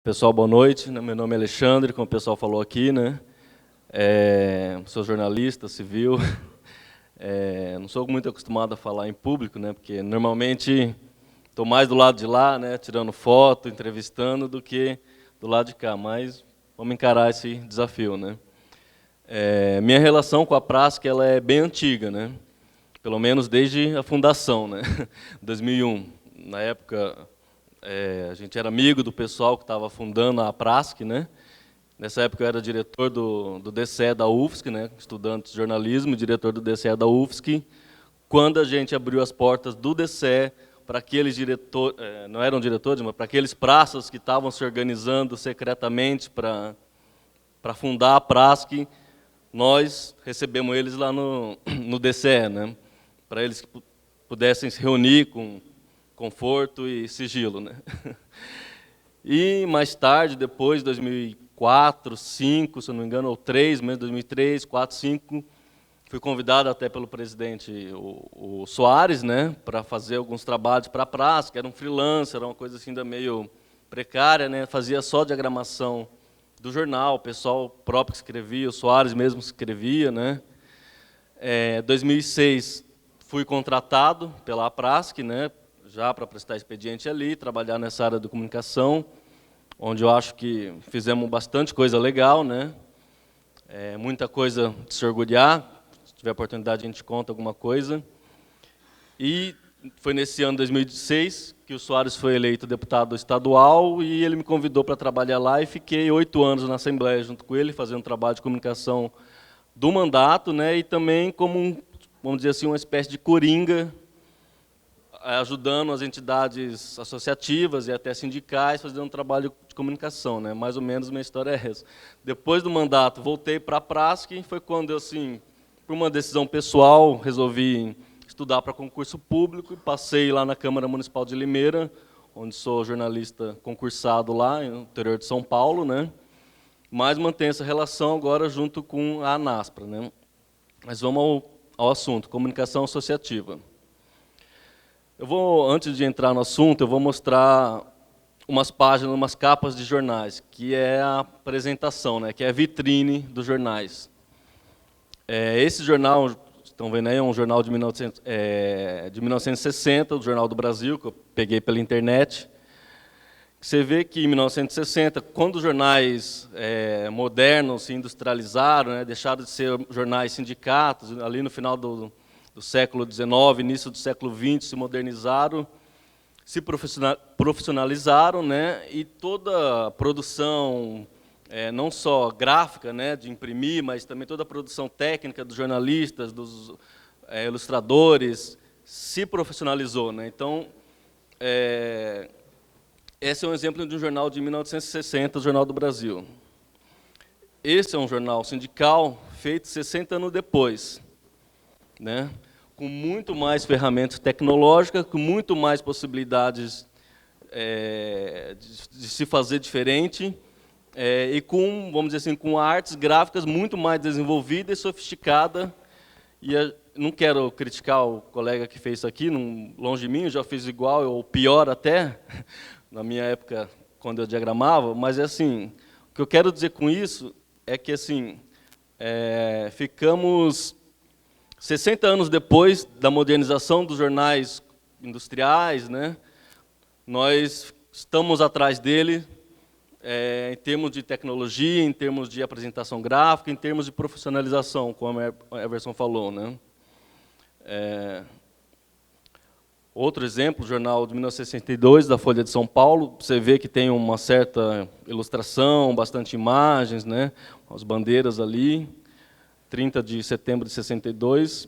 Pessoal, boa noite. Meu nome é Alexandre, como o pessoal falou aqui, né? Sou jornalista civil. Não sou muito acostumado a falar em público, né? Porque normalmente estou mais do lado de lá, né? Tirando foto, entrevistando, do que do lado de cá. Mas vamos encarar esse desafio, né? Minha relação com a Prasc, ela é bem antiga, né? Pelo menos desde a fundação, né? 2001. Na época a gente era amigo do pessoal que estava fundando a Prasc, né? Nessa época eu era diretor do DCE da UFSC, né? Estudante de jornalismo, diretor do DCE da UFSC. Quando a gente abriu as portas do DCE para aqueles diretores, não eram diretores, mas para aqueles praças que estavam se organizando secretamente para fundar a Prasc, nós recebemos eles lá no DCE, né? Para eles que pudessem se reunir com conforto e sigilo, né? E mais tarde, depois de 2004, 2005, se eu não me engano, ou 2003, mesmo 2003, 2004, 2005, fui convidado até pelo presidente o Soares, né, para fazer alguns trabalhos para a Prasc, era um freelancer, era uma coisa assim ainda meio precária, né? Fazia só diagramação do jornal, o pessoal próprio que escrevia, o Soares mesmo escrevia, né? 2006 fui contratado pela Prasc, né, já para prestar expediente ali, trabalhar nessa área de comunicação, onde eu acho que fizemos bastante coisa legal, né? Muita coisa de se orgulhar, se tiver oportunidade a gente conta alguma coisa. E foi nesse ano, 2016, que o Soares foi eleito deputado estadual e ele me convidou para trabalhar lá e fiquei 8 anos na Assembleia junto com ele, fazendo trabalho de comunicação do mandato, né? E também como, vamos dizer assim, uma espécie de coringa, ajudando as entidades associativas e até sindicais, fazendo um trabalho de comunicação, né? Mais ou menos minha história é essa. Depois do mandato, voltei para a Prasc, foi quando eu, assim, por uma decisão pessoal, resolvi estudar para concurso público e passei lá na Câmara Municipal de Limeira, onde sou jornalista concursado lá, no interior de São Paulo, né? Mas mantenho essa relação agora junto com a ANASPRA, né? Mas vamos ao assunto, comunicação associativa. Antes de entrar no assunto, eu vou mostrar umas páginas, umas capas de jornais, que é a apresentação, né, que é a vitrine dos jornais. Esse jornal, estão vendo aí, é um jornal de 1960, o Jornal do Brasil, que eu peguei pela internet. Você vê que em 1960, quando os jornais modernos se industrializaram, né, deixaram de ser jornais sindicatos, ali no final do século XIX, início do século XX, se modernizaram, se profissionalizaram, né, e toda a produção, não só gráfica, né, de imprimir, mas também toda a produção técnica dos jornalistas, dos ilustradores, se profissionalizou, né? Então, esse é um exemplo de um jornal de 1960, o Jornal do Brasil. Esse é um jornal sindical feito 60 anos depois, né? Com muito mais ferramentas tecnológicas, com muito mais possibilidades de se fazer diferente, e com, vamos dizer assim, com artes gráficas muito mais desenvolvidas e sofisticadas. E não quero criticar o colega que fez isso aqui, longe de mim, eu já fiz igual, ou pior até, na minha época, quando eu diagramava, mas assim, o que eu quero dizer com isso é que assim, ficamos 60 anos depois da modernização dos jornais industriais, né, nós estamos atrás dele, em termos de tecnologia, em termos de apresentação gráfica, em termos de profissionalização, como a Everson falou, né. Outro exemplo, o jornal de 1962, da Folha de São Paulo, você vê que tem uma certa ilustração, bastante imagens, né, as bandeiras ali, 30 de setembro de 62,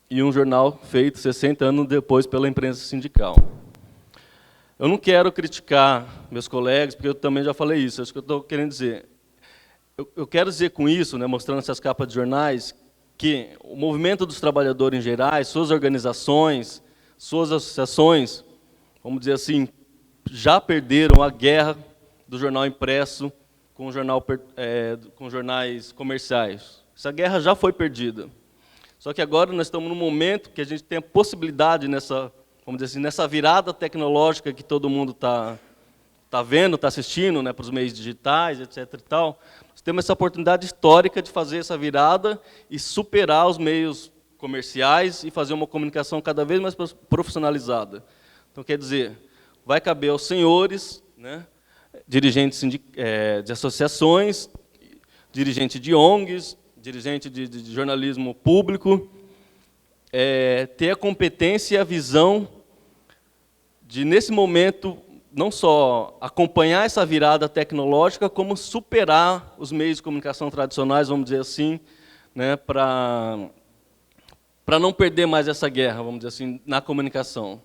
e um jornal feito 60 anos depois pela imprensa sindical. Eu não quero criticar meus colegas, porque eu também já falei isso, é isso que eu estou querendo dizer. Eu quero dizer com isso, né, mostrando essas capas de jornais, que o movimento dos trabalhadores em geral, suas organizações, suas associações, vamos dizer assim, já perderam a guerra do jornal impresso com jornais comerciais. Essa guerra já foi perdida. Só que agora nós estamos num momento que a gente tem a possibilidade, vamos dizer assim, nessa virada tecnológica que todo mundo está está vendo, está assistindo, né, para os meios digitais, etc. e tal, nós temos essa oportunidade histórica de fazer essa virada e superar os meios comerciais e fazer uma comunicação cada vez mais profissionalizada. Então, quer dizer, vai caber aos senhores, né, dirigentes de associações, dirigente de ONGs, dirigente de jornalismo público, ter a competência e a visão de, nesse momento, não só acompanhar essa virada tecnológica, como superar os meios de comunicação tradicionais, vamos dizer assim, né, para não perder mais essa guerra, vamos dizer assim, na comunicação.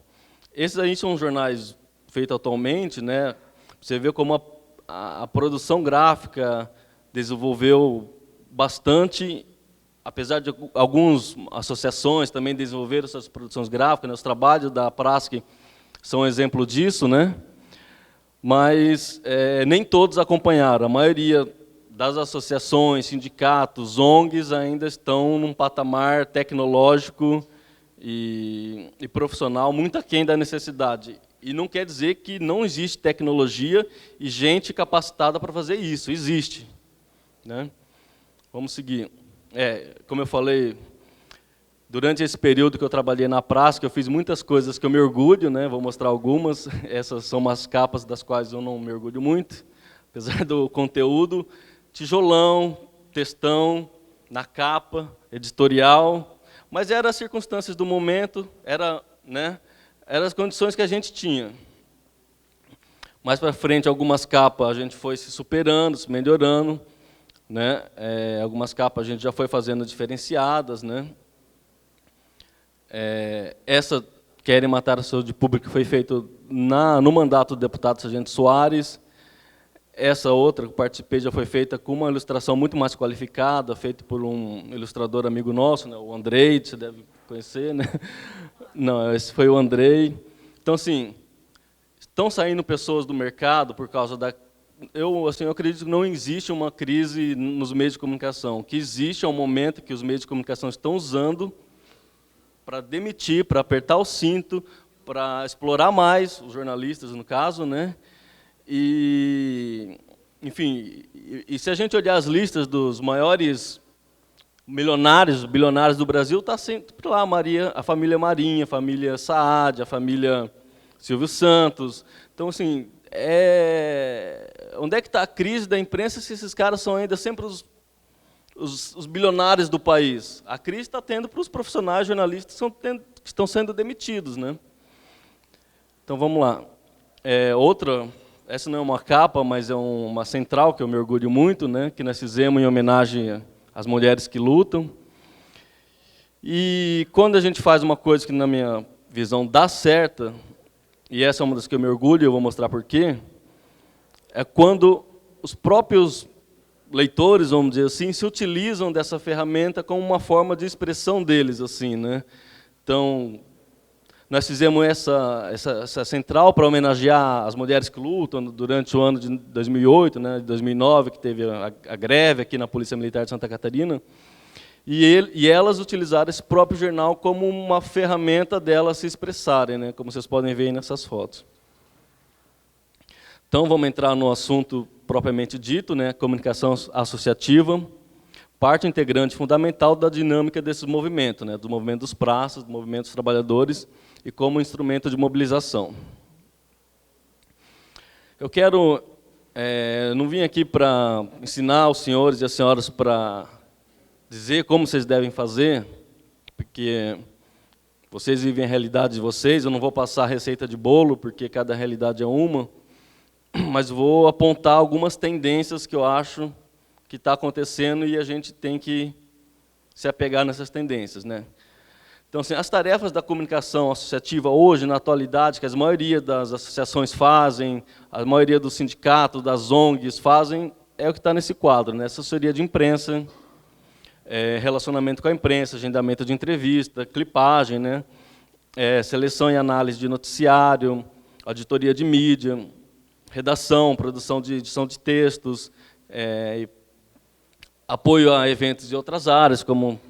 Esses aí são jornais feitos atualmente, né? Você vê como a produção gráfica desenvolveu bastante, apesar de algumas associações também desenvolveram essas produções gráficas, né? Os trabalhos da Prasc são um exemplo disso, né? Mas nem todos acompanharam. A maioria das associações, sindicatos, ONGs ainda estão num patamar tecnológico e profissional muito aquém da necessidade. E não quer dizer que não existe tecnologia e gente capacitada para fazer isso. Existe, né? Vamos seguir. Como eu falei, durante esse período que eu trabalhei na Prasc, eu fiz muitas coisas que eu me orgulho, né? Vou mostrar algumas. Essas são umas capas das quais eu não me orgulho muito, apesar do conteúdo. Tijolão, textão, na capa, editorial, mas eram as circunstâncias do momento, eram as condições que a gente tinha. Mais para frente, algumas capas a gente foi se superando, se melhorando, né? Algumas capas a gente já foi fazendo diferenciadas, né? Essa Querem Matar a Saúde Pública foi feito no mandato do deputado Sargento Soares. Essa outra que participei já foi feita com uma ilustração muito mais qualificada, feita por um ilustrador amigo nosso, né, o Andrei, você deve conhecer, né? Não, esse foi o Andrei. Então, assim, estão saindo pessoas do mercado por causa da... Eu acredito que não existe uma crise nos meios de comunicação. O que existe é um momento que os meios de comunicação estão usando para demitir, para apertar o cinto, para explorar mais os jornalistas, no caso, né? E, enfim, e se a gente olhar as listas dos maiores milionários, bilionários do Brasil, está sempre lá a família Marinha, a família Saad, a família Silvio Santos. Então, assim, onde é que está a crise da imprensa se esses caras são ainda sempre os bilionários do país? A crise está tendo para os profissionais jornalistas que estão sendo demitidos, né? Então, vamos lá. Essa não é uma capa, mas é uma central que eu me orgulho muito, né, que nós fizemos em homenagem às mulheres que lutam. E quando a gente faz uma coisa que, na minha visão, dá certo, e essa é uma das que eu me orgulho, eu vou mostrar por quê, é quando os próprios leitores, vamos dizer assim, se utilizam dessa ferramenta como uma forma de expressão deles, assim, né? Então, nós fizemos essa central para homenagear as mulheres que lutam durante o ano de 2008, né, de 2009, que teve a greve aqui na Polícia Militar de Santa Catarina, e elas utilizaram esse próprio jornal como uma ferramenta delas se expressarem, né, como vocês podem ver aí nessas fotos. Então, vamos entrar no assunto propriamente dito, né, comunicação associativa, parte integrante fundamental da dinâmica desses movimentos, né, do movimento dos praças, do movimento dos trabalhadores, e como instrumento de mobilização. Eu quero, não vim aqui para ensinar os senhores e as senhoras para dizer como vocês devem fazer, porque vocês vivem a realidade de vocês, eu não vou passar a receita de bolo, porque cada realidade é uma, mas vou apontar algumas tendências que eu acho que está acontecendo e a gente tem que se apegar nessas tendências, né? Então, assim, as tarefas da comunicação associativa hoje, na atualidade, que a maioria das associações fazem, a maioria dos sindicatos, das ONGs fazem, é o que está nesse quadro, né? Assessoria de imprensa, relacionamento com a imprensa, agendamento de entrevista, clipagem, né? Seleção e análise de noticiário, auditoria de mídia, redação, produção de edição de textos, apoio a eventos de outras áreas, como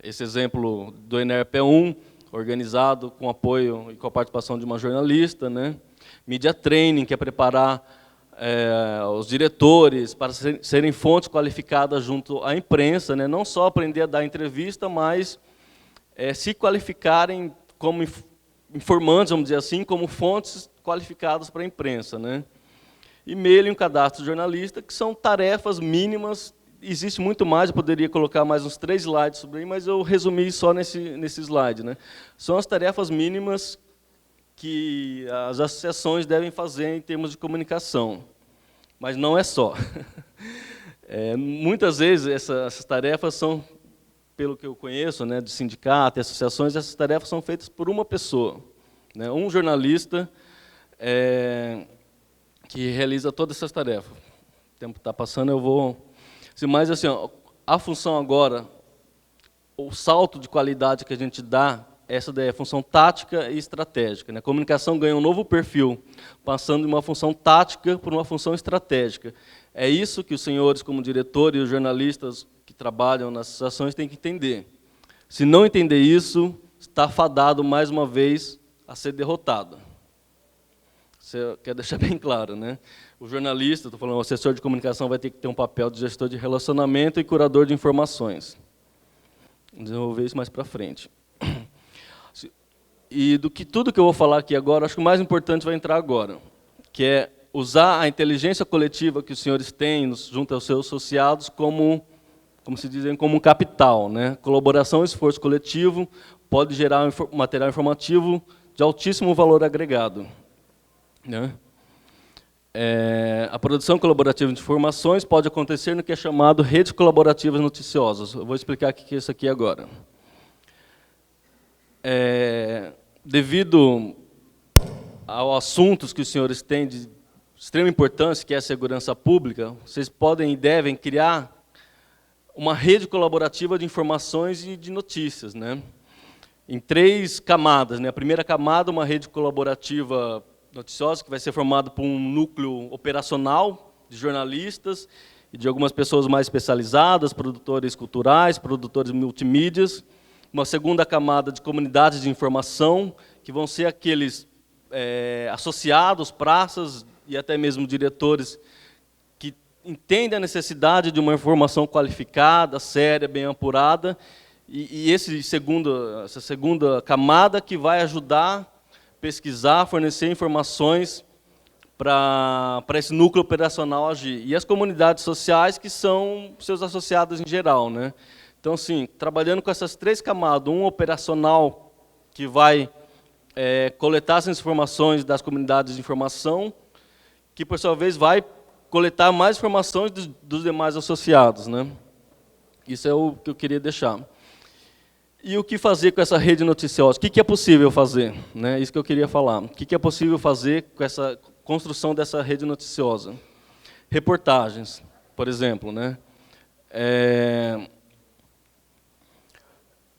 esse exemplo do ENERP1, organizado com apoio e com a participação de uma jornalista, né? Media training, que é preparar os diretores para serem fontes qualificadas junto à imprensa, né? Não só aprender a dar entrevista, mas se qualificarem como informantes, vamos dizer assim, como fontes qualificadas para a imprensa, né? E-mail e um cadastro de jornalista, que são tarefas mínimas. Existe muito mais, eu poderia colocar mais uns 3 slides sobre aí, mas eu resumi só nesse slide, né? São as tarefas mínimas que as associações devem fazer em termos de comunicação. Mas não é só. Muitas vezes essas tarefas são, pelo que eu conheço, né, de sindicato e associações, essas tarefas são feitas por uma pessoa, né, um jornalista que realiza todas essas tarefas. O tempo está passando, eu vou... Mas, assim, ó, a função agora, o salto de qualidade que a gente dá, essa daí é a função tática e estratégica, né? A comunicação ganha um novo perfil, passando de uma função tática para uma função estratégica. É isso que os senhores, como diretor, e os jornalistas que trabalham nas associações têm que entender. Se não entender isso, está fadado, mais uma vez, a ser derrotado. Você quer deixar bem claro, né? O jornalista, estou falando, o assessor de comunicação vai ter que ter um papel de gestor de relacionamento e curador de informações. Vamos desenvolver isso mais para frente. E tudo que eu vou falar aqui agora, acho que o mais importante vai entrar agora, que é usar a inteligência coletiva que os senhores têm junto aos seus associados como se dizem, como um capital, né? Colaboração e esforço coletivo pode gerar um material informativo de altíssimo valor agregado, né? A produção colaborativa de informações pode acontecer no que é chamado redes colaborativas noticiosas. Eu vou explicar o que é isso aqui agora. Devido aos assuntos que os senhores têm de extrema importância, que é a segurança pública, vocês podem e devem criar uma rede colaborativa de informações e de notícias, né? Em 3 camadas, né? A primeira camada, uma rede colaborativa noticiosa, que vai ser formada por um núcleo operacional de jornalistas e de algumas pessoas mais especializadas, produtores culturais, produtores multimídias. Uma segunda camada de comunidades de informação, que vão ser aqueles associados, praças e até mesmo diretores que entendem a necessidade de uma informação qualificada, séria, bem apurada, e essa segunda camada que vai ajudar pesquisar, fornecer informações para esse núcleo operacional agir. E as comunidades sociais, que são seus associados em geral, né? Então, assim, trabalhando com essas 3 camadas, um operacional que vai coletar essas informações das comunidades de informação, que, por sua vez, vai coletar mais informações dos demais associados, né? Isso é o que eu queria deixar. E o que fazer com essa rede noticiosa? O que é possível fazer? Né? Isso que eu queria falar. O que é possível fazer com essa construção dessa rede noticiosa? Reportagens, por exemplo, né?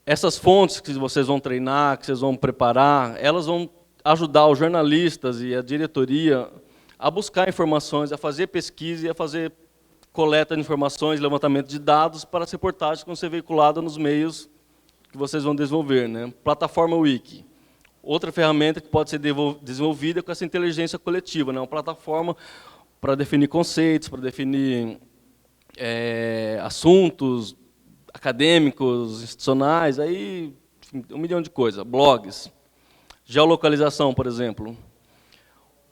Essas fontes que vocês vão treinar, que vocês vão preparar, elas vão ajudar os jornalistas e a diretoria a buscar informações, a fazer pesquisa e a fazer coleta de informações, levantamento de dados para as reportagens que vão ser veiculadas nos meios que vocês vão desenvolver, né? Plataforma Wiki. Outra ferramenta que pode ser desenvolvida com essa inteligência coletiva, né? Uma plataforma para definir conceitos, para definir assuntos acadêmicos, institucionais, aí, enfim, 1 milhão de coisas. Blogs. Geolocalização, por exemplo.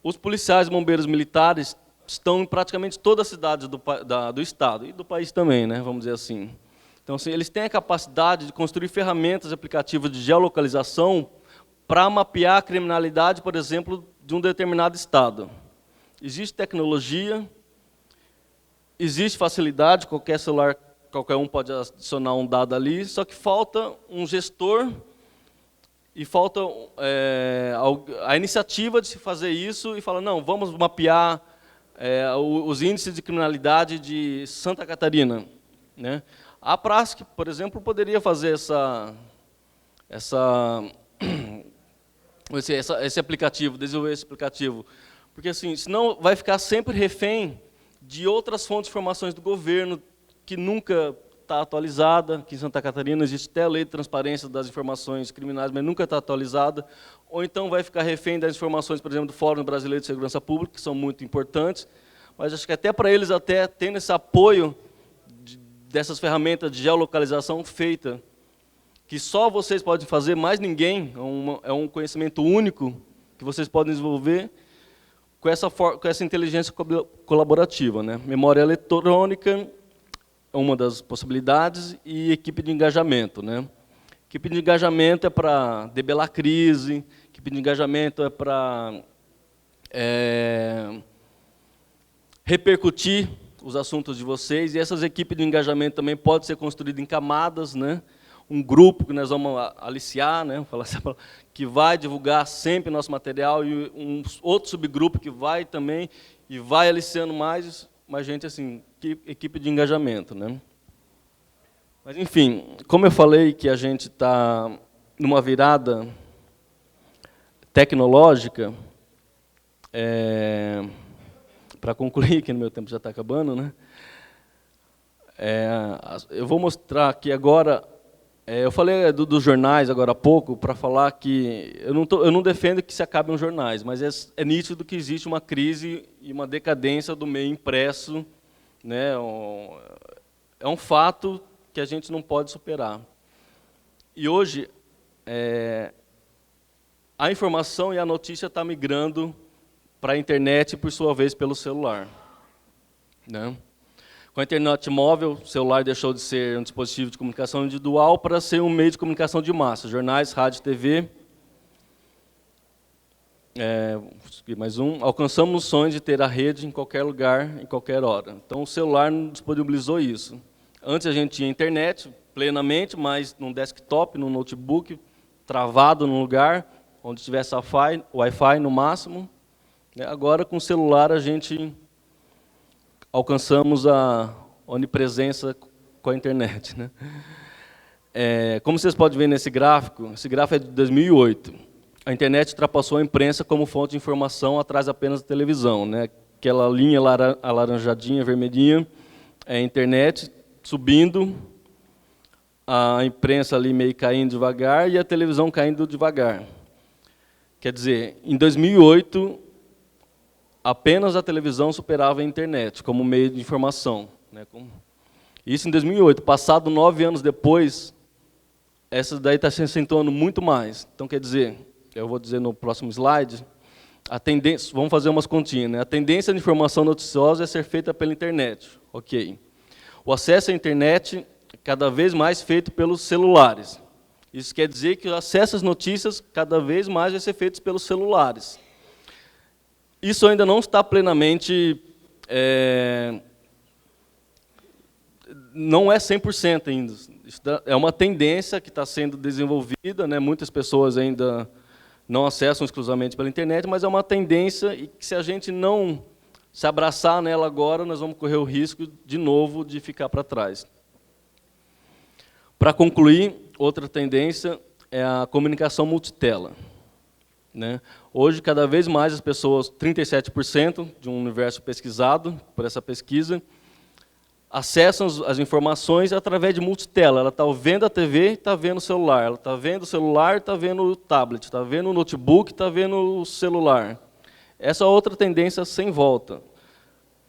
Os policiais e bombeiros militares estão em praticamente todas as cidades do Estado, e do país também, né? Vamos dizer assim. Então, assim, eles têm a capacidade de construir ferramentas aplicativas de geolocalização para mapear a criminalidade, por exemplo, de um determinado estado. Existe tecnologia, existe facilidade, qualquer celular, qualquer um pode adicionar um dado ali, só que falta um gestor e falta a iniciativa de se fazer isso e falar, não, vamos mapear os índices de criminalidade de Santa Catarina, né? A Prasc, por exemplo, poderia fazer esse aplicativo, desenvolver esse aplicativo, porque assim, senão vai ficar sempre refém de outras fontes de informações do governo que nunca está atualizada. Aqui em Santa Catarina existe até a lei de transparência das informações criminais, mas nunca está atualizada. Ou então vai ficar refém das informações, por exemplo, do Fórum Brasileiro de Segurança Pública, que são muito importantes, mas acho que até para eles, até tendo esse apoio dessas ferramentas de geolocalização feita, que só vocês podem fazer, mais ninguém, é um conhecimento único que vocês podem desenvolver com essa inteligência colaborativa, né? Memória eletrônica é uma das possibilidades e equipe de engajamento, né? Equipe de engajamento é para debelar crise, equipe de engajamento é para repercutir os assuntos de vocês, e essas equipes de engajamento também podem ser construídas em camadas, né? Um grupo que nós vamos aliciar, né? Falar assim, que vai divulgar sempre nosso material, e um outro subgrupo que vai também, e vai aliciando mais gente, assim, equipe de engajamento, né? Mas, enfim, como eu falei que a gente está numa virada tecnológica, para concluir, que no meu tempo já está acabando, né? Eu vou mostrar aqui agora. Eu falei dos jornais agora há pouco para falar que eu não defendo que se acabem os jornais, mas é nítido que existe uma crise e uma decadência do meio impresso, né? É um fato que a gente não pode superar. E hoje a informação e a notícia está migrando para a internet e, por sua vez, pelo celular, né? Com a internet móvel, o celular deixou de ser um dispositivo de comunicação individual para ser um meio de comunicação de massa. Jornais, rádio, TV. Mais um. Alcançamos o sonho de ter a rede em qualquer lugar, em qualquer hora. Então, o celular disponibilizou isso. Antes a gente tinha internet plenamente, mas num desktop, num notebook, travado num lugar, onde tivesse Wi-Fi no máximo. Agora, com o celular, a gente alcançamos a onipresença com a internet, né? Como vocês podem ver nesse gráfico, esse gráfico é de 2008. A internet ultrapassou a imprensa como fonte de informação atrás apenas da televisão, né? Aquela linha alaranjadinha, vermelhinha, é a internet subindo, a imprensa ali meio caindo devagar e a televisão caindo devagar. Quer dizer, em 2008, apenas a televisão superava a internet como meio de informação, né? Isso em 2008. Passado 9 anos depois, essa daí está se acentuando muito mais. Então, quer dizer, eu vou dizer no próximo slide, a tendência, vamos fazer umas continhas, né? A tendência de informação noticiosa é ser feita pela internet. Ok. O acesso à internet é cada vez mais feito pelos celulares. Isso quer dizer que o acesso às notícias cada vez mais vai ser feito pelos celulares. Isso ainda não está plenamente, não é 100% ainda. É uma tendência que está sendo desenvolvida, né? Muitas pessoas ainda não acessam exclusivamente pela internet, mas é uma tendência e que, se a gente não se abraçar nela agora, nós vamos correr o risco, de novo, de ficar para trás. Para concluir, outra tendência é a comunicação multitela, né? Hoje, cada vez mais as pessoas, 37% de um universo pesquisado por essa pesquisa, acessam as informações através de multitela. Ela está vendo a TV e está vendo o celular. Ela está vendo o celular e está vendo o tablet. Está vendo o notebook e está vendo o celular. Essa é outra tendência sem volta.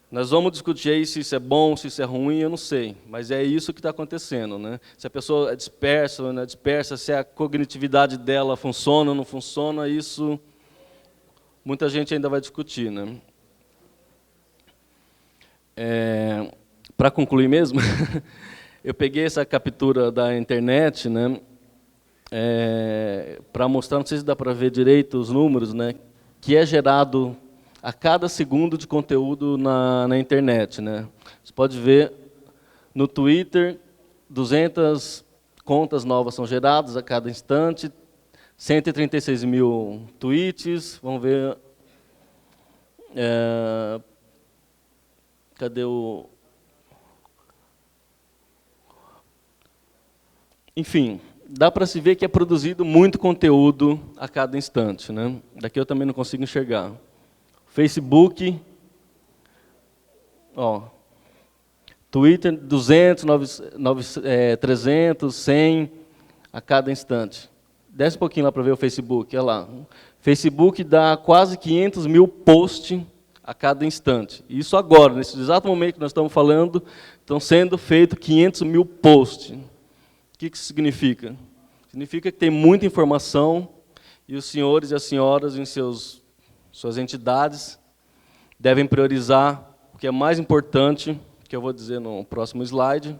Nós vamos discutir aí se isso é bom, se isso é ruim, eu não sei. Mas é isso que está acontecendo, né? Se a pessoa é dispersa ou não é dispersa, se a cognitividade dela funciona ou não funciona, isso muita gente ainda vai discutir, né? Para concluir mesmo, eu peguei essa captura da internet, né? Para mostrar, não sei se dá para ver direito os números, né? Que é gerado a cada segundo de conteúdo na internet, né? Você pode ver no Twitter, 200 contas novas são geradas a cada instante, 136 mil tweets, vamos ver, cadê o... Enfim, dá para se ver que é produzido muito conteúdo a cada instante, né? Daqui eu também não consigo enxergar. Facebook, Twitter, 200, 300, 100 a cada instante. Desce um pouquinho lá para ver o Facebook, olha lá. Facebook dá quase 500 mil posts a cada instante. Isso agora, nesse exato momento que nós estamos falando, estão sendo feitos 500 mil posts. O que isso significa? Significa que tem muita informação e os senhores e as senhoras em suas entidades devem priorizar o que é mais importante, que eu vou dizer no próximo slide.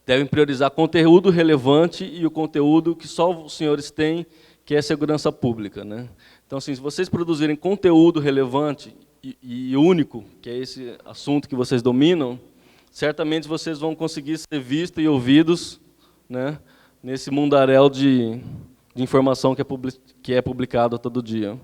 Devem priorizar conteúdo relevante e o conteúdo que só os senhores têm, que é segurança pública, né? Então, assim, se vocês produzirem conteúdo relevante e único, que é esse assunto que vocês dominam, certamente vocês vão conseguir ser vistos e ouvidos, né, nesse mundaréu de informação que é publicado todo dia.